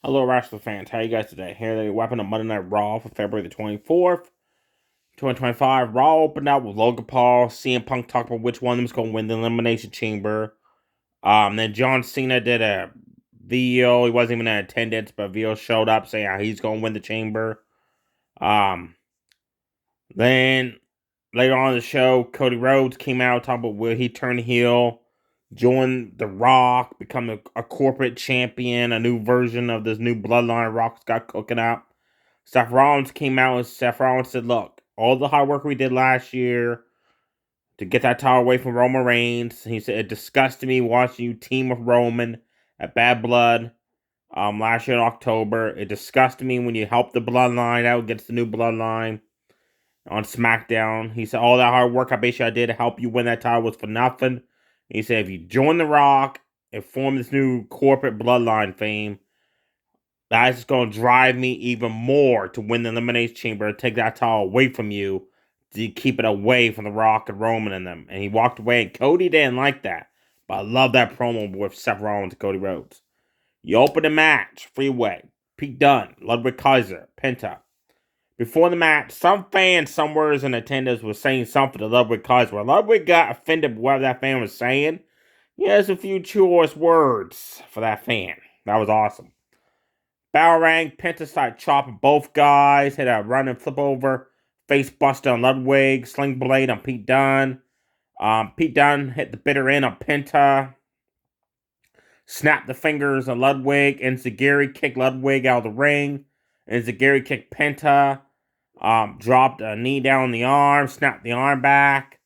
Hello, wrestling fans. How you guys today? Here they weapon of Monday Night Raw for February the 24th, 2025. Raw opened out with Logan Paul, CM Punk talking about which one of them is going to win the Elimination Chamber. Then John Cena did a video. He wasn't even in attendance, but video showed up saying how he's going to win the Chamber. Then later on in the show, Cody Rhodes came out talking about will he turn heel, join The Rock, become a corporate champion, a new version of this new bloodline Rock's got cooking up. Seth Rollins came out and Seth Rollins said, look, all the hard work we did last year to get that title away from Roman Reigns, he said, it disgusted me watching you team with Roman at Bad Blood last year in October. It disgusted me when you helped the bloodline out against the new bloodline on SmackDown. He said, all that hard work I basically did to help you win that title was for nothing. He said, if you join The Rock and form this new corporate bloodline fame, that's just going to drive me even more to win the Elimination Chamber and take that title away from you to keep it away from The Rock and Roman and them. And he walked away, and Cody didn't like that. But I love that promo with Seth Rollins and Cody Rhodes. You open the match, Freeway, Pete Dunne, Ludwig Kaiser, Penta. Before the match, some fan somewhere in attendance was saying something to Ludwig Kaiser. When Ludwig got offended by what that fan was saying, he has a few choice words for that fan. That was awesome. Bell rang, Penta started chopping both guys, hit a running flip over, face buster on Ludwig, sling blade on Pete Dunne. Pete Dunne hit the bitter end on Penta, snapped the fingers on Ludwig, and Zagiri kicked Ludwig out of the ring, and Zagiri kicked Penta. Dropped a knee down on the arm, snapped the arm back.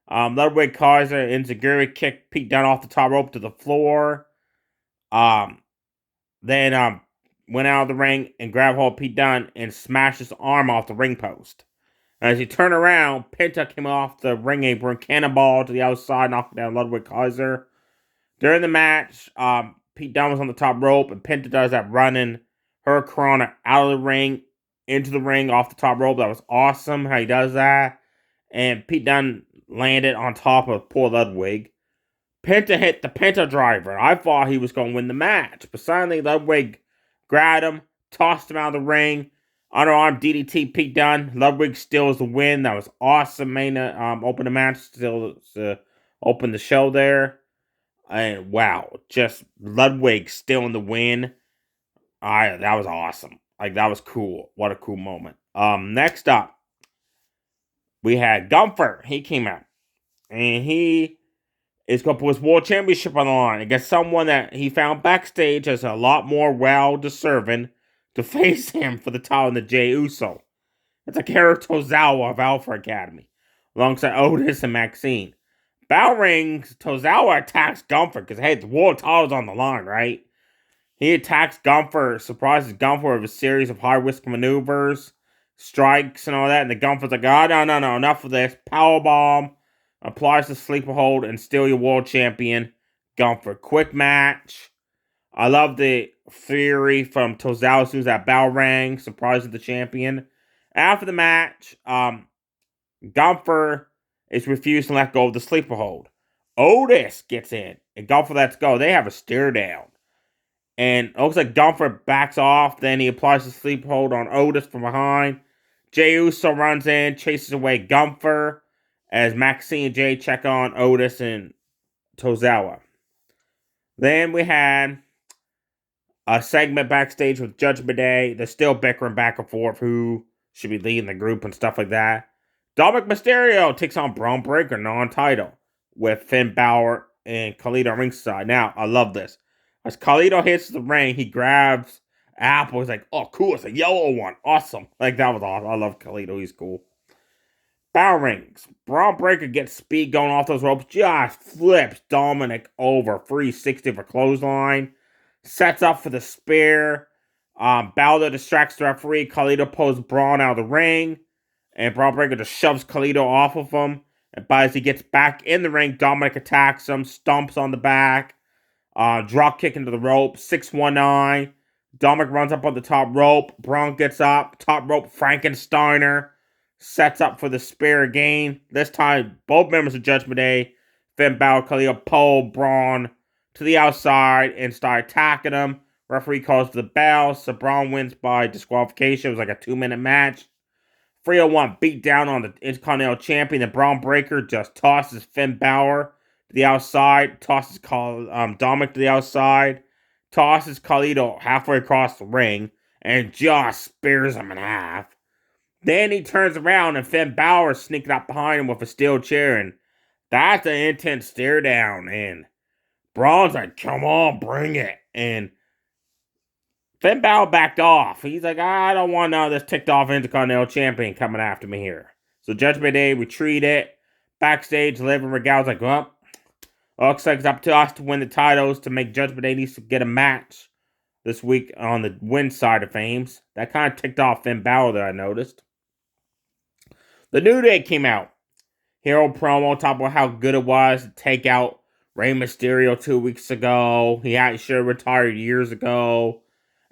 Ludwig Kaiser and Zagiri kicked Pete Dunne off the top rope to the floor. Then went out of the ring and grabbed hold of Pete Dunne and smashed his arm off the ring post. As he turned around, Penta came off the ring apron, cannonball to the outside, knocking down Ludwig Kaiser. During the match, Pete Dunne was on the top rope, and Penta does that running Hurricanrana out of the ring, into the ring, off the top rope. That was awesome how he does that. And Pete Dunne landed on top of poor Ludwig. Penta hit the Penta driver. I thought he was going to win the match. But suddenly Ludwig grabbed him, tossed him out of the ring. Underarm DDT Pete Dunne. Ludwig steals the win. That was awesome. Main open the match. Still open the show there. And wow, just Ludwig still in the win. That was awesome. Like, that was cool. What a cool moment. Next up, we had Gunther. He came out. And he is going to put his World Championship on the line against someone that he found backstage as a lot more well-deserving to face him for the title in the Jey Uso. It's Akira Tozawa of Alpha Academy, alongside Otis and Maxine. Bell rings, Tozawa attacks Gunther because, hey, the world title's on the line, right? He attacks Gunther, surprises Gunther with a series of high-risk maneuvers, strikes, and all that. And the Gunther's like, oh, no, enough of this. Powerbomb, applies the sleeper hold, and still your world champion, Gunther. Quick match. I love the theory from Tozawa as soon as that bell rang, surprises the champion. After the match, Gunther is refused to let go of the sleeper hold. Otis gets in, and Gunther lets go. They have a stare down. And it looks like Gunther backs off. Then he applies the sleep hold on Otis from behind. Jey Uso runs in, chases away Gunther as Maxine and Jay check on Otis and Tozawa. Then we had a segment backstage with Judgment Day. They're still bickering back and forth who should be leading the group and stuff like that. Dominic Mysterio takes on Braun Breaker non-title with Finn Balor and Carlito ringside. Now, I love this. As Carlito hits the ring, he grabs Apple. He's like, oh, cool. It's a yellow one. Awesome. Like, that was awesome. I love Carlito. He's cool. Bow rings. Braun Breaker gets speed going off those ropes. Just flips Dominic over. 360 for clothesline. Sets up for the spear. Balor distracts the referee. Carlito pulls Braun out of the ring. And Braun Breaker just shoves Carlito off of him. But as he gets back in the ring, Dominic attacks him. Stomps on the back. Drop kick into the rope, 619. Dominic runs up on the top rope. Braun gets up, top rope Frankensteiner. Sets up for the spear again. This time, both members of Judgment Day, Finn Balor, Carlito, pull Braun to the outside and start attacking him. Referee calls the bell, so Braun wins by disqualification. It was like a 2-minute match. 301 beat down on the Intercontinental Champion. The Braun Breaker just tosses Finn Balor to the outside, tosses Dominic to the outside, tosses Carlito halfway across the ring, and just spears him in half. Then he turns around and Finn Balor sneaking up behind him with a steel chair, and that's an intense stare down. And Braun's like, come on, bring it. And Finn Balor backed off. He's like, I don't want none of this ticked off Intercontinental Champion coming after me here. So Judgment Day retreated. Backstage, Liv and Regal's like, well, looks like it's up to us to win the titles to make Judgment Day needs to get a match this week on the win side of things. That kind of ticked off Finn Balor that I noticed. The New Day came out. Hero promo, talk about how good it was to take out Rey Mysterio 2 weeks ago. He should have retired years ago.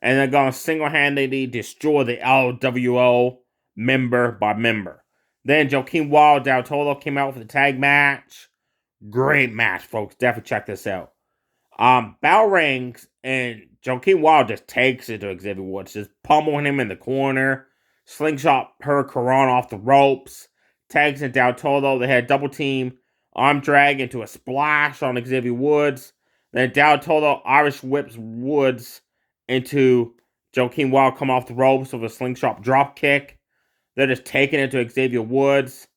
And they're going to single-handedly destroy the LWO member by member. Then Joaquin Wilde, Del Toro came out for the tag match. Great match, folks. Definitely check this out. Bell rings, and Joaquin Wilde just takes it to Xavier Woods, just pummeling him in the corner. Slingshot Hurricane off the ropes. Tags in Del Toro. They had double team arm drag into a splash on Xavier Woods. Then Del Toro Irish whips Woods into Joaquin Wilde, come off the ropes with a slingshot drop kick. They're just taking it to Xavier Woods.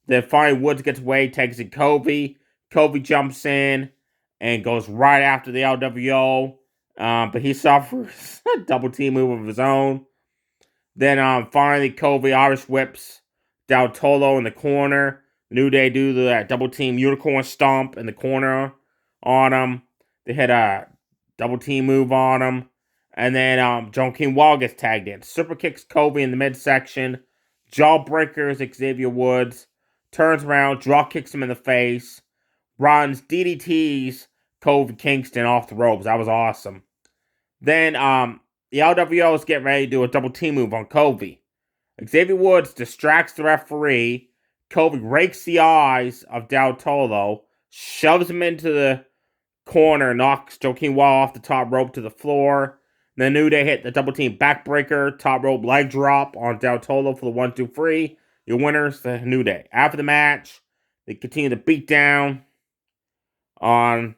Then finally Woods gets away, takes in Kofi. Kofi jumps in and goes right after the LWO. But he suffers a double team move of his own. Then finally Kofi Irish whips Del Toro in the corner. New Day do that double team unicorn stomp in the corner on him. They hit a double team move on him. And then Joaquin Wilde gets tagged in. Super kicks Kobe in the midsection. Jawbreakers Xavier Woods. Turns around, drop kicks him in the face. Runs DDTs Kofi Kingston off the ropes. That was awesome. Then the LWOs get ready to do a double team move on Kofi. Xavier Woods distracts the referee. Kofi rakes the eyes of Del Toro. Shoves him into the corner. Knocks Joaquin Wilde off the top rope to the floor. The New Day hit the double team backbreaker, top rope leg drop on Del Toro for the 1-2-3. Your winners, the New Day. After the match, they continue to beat down on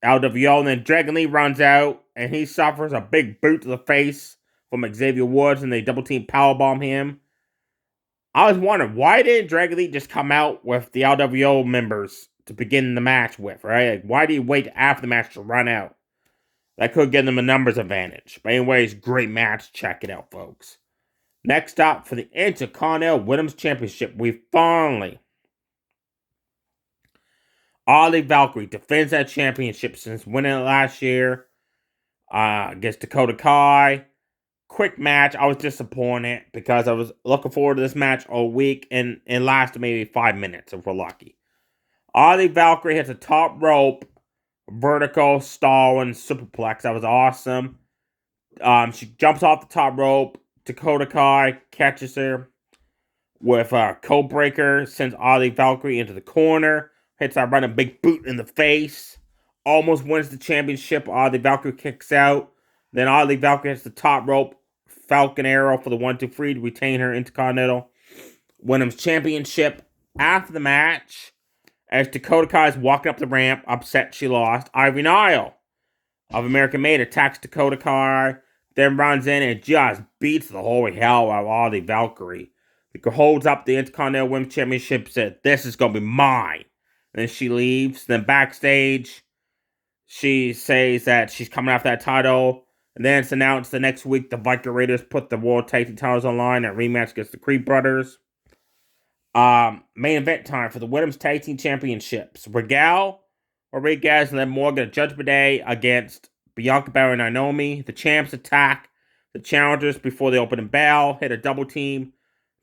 LWO. And then Dragon Lee runs out, and he suffers a big boot to the face from Xavier Woods, and they double team powerbomb him. I was wondering, why didn't Dragon Lee just come out with the LWO members to begin the match with, right? Like, why do you wait after the match to run out? That could give them a numbers advantage. But anyways, great match. Check it out, folks. Next up, for the Intercontinental Women's Championship, we finally... Ollie Valkyrie defends that championship since winning it last year against Dakota Kai. Quick match. I was disappointed because I was looking forward to this match all week, and it lasted maybe 5 minutes if we're lucky. Ollie Valkyrie hits a top rope vertical stalling superplex. That was awesome. She jumps off the top rope. Dakota Kai catches her with a code breaker, sends Ollie Valkyrie into the corner, hits that running big boot in the face, almost wins the championship. Ollie Valkyrie kicks out. Then Ollie Valkyrie hits the top rope, Falcon Arrow for the 1-2-3 to retain her Intercontinental Women's Championship. After the match, as Dakota Kai is walking up the ramp, upset she lost, Ivy Nile of American Made attacks Dakota Kai, then runs in and just beats the holy hell out of Ollie Valkyrie. He holds up the Intercontinental Women's Championship, said, "This is going to be mine." And then she leaves. Then backstage, she says that she's coming after that title. And then it's announced the next week the Viking Raiders put the World Tag Team titles online at rematch against the Creed Brothers. Main event time for the Women's Tag Team Championships. Regal Rodriguez and then Morgan at Judgment Day against Bianca Belair and Naomi. The champs attack the challengers before the opening bell. Hit a double team.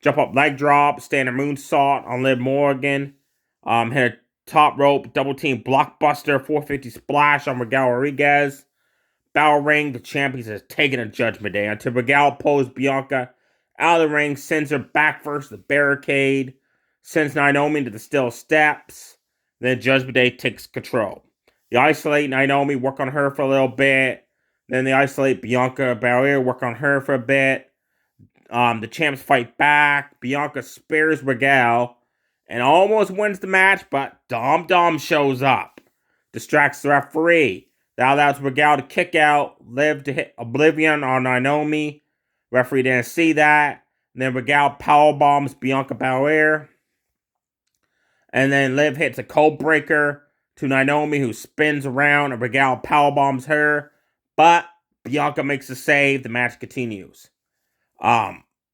Jump up leg drop. Standard moonsault on Liv Morgan. Hit a top rope double team blockbuster 450 splash on Regal Rodriguez. Bell ring. The champions has taken a Judgment Day until Regal pulls Bianca out of the ring. Sends her back first to the barricade. Sends Naomi to the steel steps. Then Judgment Day takes control. They isolate Naomi, work on her for a little bit. Then they isolate Bianca Belair, work on her for a bit. The champs fight back. Bianca spares Regal and almost wins the match, but Dom shows up, distracts the referee. That allows Regal to kick out, Liv to hit Oblivion on Naomi. Referee didn't see that. And then Regal powerbombs Bianca Belair. And then Liv hits a code breaker to Naomi, who spins around, and Regal powerbombs her. But Bianca makes the save. The match continues.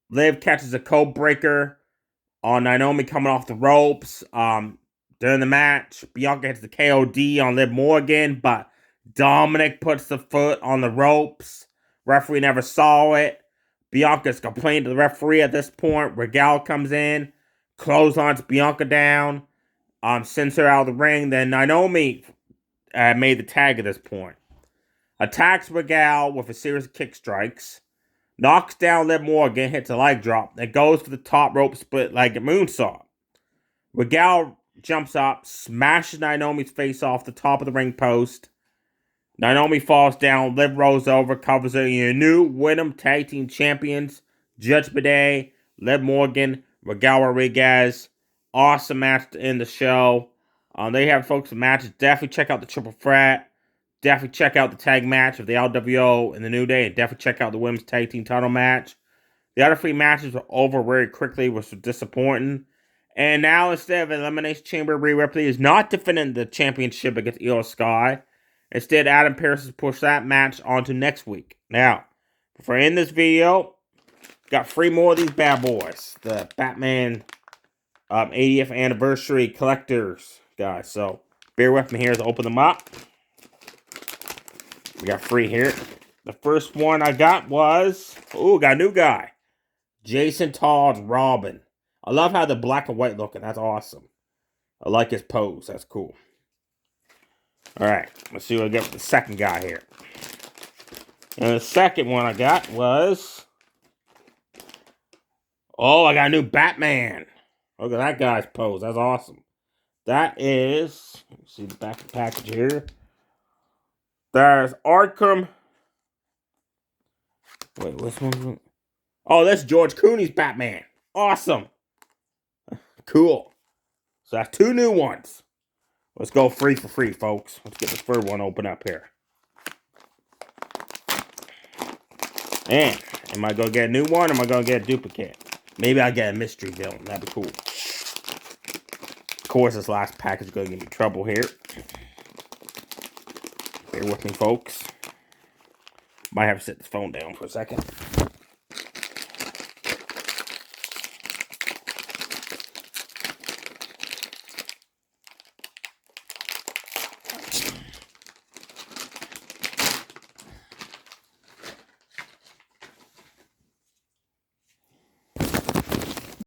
Liv catches a code breaker on Naomi coming off the ropes. During the match, Bianca hits the KOD on Liv Morgan, but Dominic puts the foot on the ropes. Referee never saw it. Bianca's complaining to the referee at this point. Regal comes in, clotheslines Bianca down, sends her out of the ring. Then Naomi made the tag at this point. Attacks Regal with a series of kick strikes. Knocks down Liv Morgan, hits a leg drop, then goes for the top rope split like a moonsault. Regal jumps up, smashes Naomi's face off the top of the ring post. Naomi falls down, Liv rolls over, covers her. Your new Wyndham Tag Team Champions, Judgment Day, Liv Morgan, Regal Rodriguez. Awesome match to end the show. They have folks some matches. Definitely check out the Triple Threat. Definitely check out the tag match of the LWO and the New Day. And definitely check out the Women's Tag Team title match. The other 3 matches were over very quickly, which was disappointing. And now, instead of Elimination Chamber, Rhea Ripley is not defending the championship against Io Sky. Instead, Adam Pearce has pushed that match onto next week. Now, before I end this video, got 3 more of these bad boys. The Batman 80th Anniversary Collectors, guys. So, bear with me here as I open them up. We got 3 here. The first one I got was... Ooh, got a new guy. Jason Todd Robin. I love how the black and white looking. That's awesome. I like his pose. That's cool. Alright, let's see what I get with the second guy here. And the second one I got was... Oh, I got a new Batman. Look at that guy's pose. That's awesome. That is... Let's see the back of the package here. There's Arkham. Wait, which one? Oh, that's George Clooney's Batman. Awesome. Cool. So that's 2 new ones. Let's go free for free, folks. Let's get the third one open up here. And am I going to get a new one or am I going to get a duplicate? Maybe I'll get a mystery villain. That'd be cool. Of course, this last package is going to give me trouble here. Bear with me, folks. Might have to set this phone down for a second.